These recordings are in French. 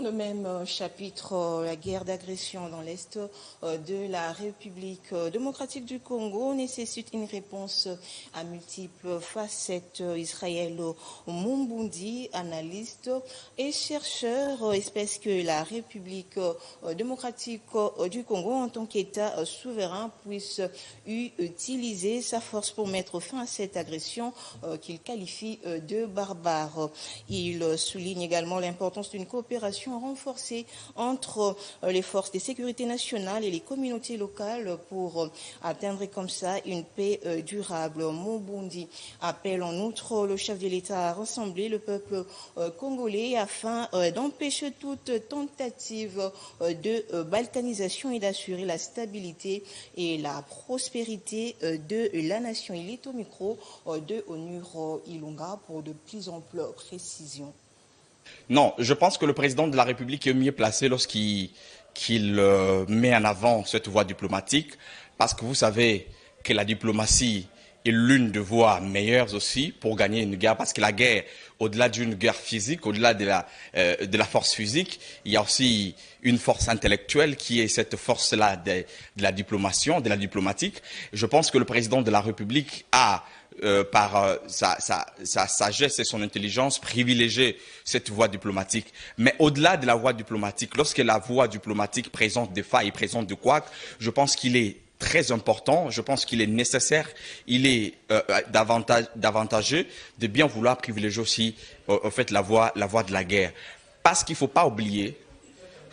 Le même chapitre, la guerre d'agression dans l'Est de la République démocratique du Congo nécessite une réponse à multiples facettes. Israël Mumbundi, analyste et chercheur, espère que la République démocratique du Congo, en tant qu'État souverain, puisse utiliser sa force pour mettre fin à cette agression qu'il qualifie de barbare. Il souligne également l'importance d'une coopération renforcée entre les forces de sécurité nationale et les communautés locales pour atteindre comme ça une paix durable. Mumbundi appelle en outre le chef de l'État à rassembler le peuple congolais afin d'empêcher toute tentative de balkanisation et d'assurer la stabilité et la prospérité de la nation. Il est au micro de Onur Ilunga pour de plus amples précisions. Non, je pense que le président de la République est mieux placé lorsqu'il met en avant cette voie diplomatique, parce que vous savez que la diplomatie est l'une des voies meilleures aussi pour gagner une guerre, parce que la guerre, au-delà d'une guerre physique, au-delà de la force physique, il y a aussi une force intellectuelle qui est cette force-là de la diplomatique. Je pense que le président de la République a par sa sagesse et son intelligence, privilégier cette voie diplomatique. Mais au-delà de la voie diplomatique, lorsque la voie diplomatique présente des failles, présente des couacs, je pense qu'il est très important, je pense qu'il est nécessaire, il est d'avantageux de bien vouloir privilégier aussi en fait, la voie de la guerre. Parce qu'il ne faut pas oublier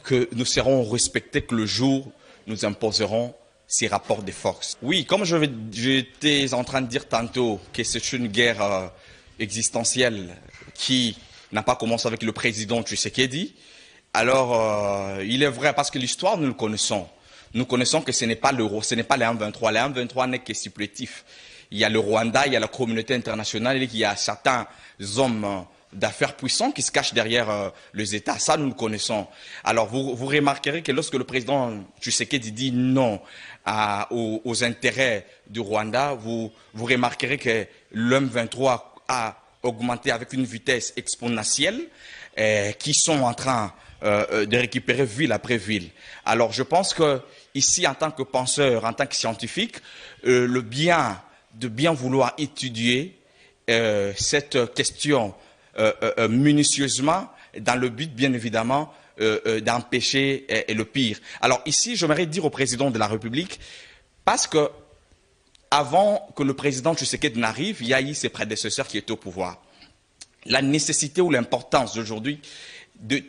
que nous serons respectés que le jour où nous imposerons ces rapports de force. Oui, comme j'étais en train de dire tantôt que c'est une guerre existentielle qui n'a pas commencé avec le président Tshisekedi, alors il est vrai, parce que l'histoire, nous le connaissons. Nous connaissons que ce n'est pas l'euro, ce n'est pas les 1,23. Les 1,23 n'est que supplétif. Il y a le Rwanda, il y a la communauté internationale, il y a certains hommes d'affaires puissants qui se cachent derrière les États. Ça, nous le connaissons. Alors, vous remarquerez que lorsque le président Tshisekedi dit non aux intérêts du Rwanda, vous remarquerez que l'M23 a augmenté avec une vitesse exponentielle, qui sont en train de récupérer ville après ville. Alors, je pense que ici, en tant que penseur, en tant que scientifique, de bien vouloir étudier cette question minutieusement, dans le but, bien évidemment, d'empêcher le pire. Alors ici, j'aimerais dire au président de la République, parce que avant que le président Tshisekedi n'arrive, il y a eu ses prédécesseurs qui étaient au pouvoir. La nécessité ou l'importance d'aujourd'hui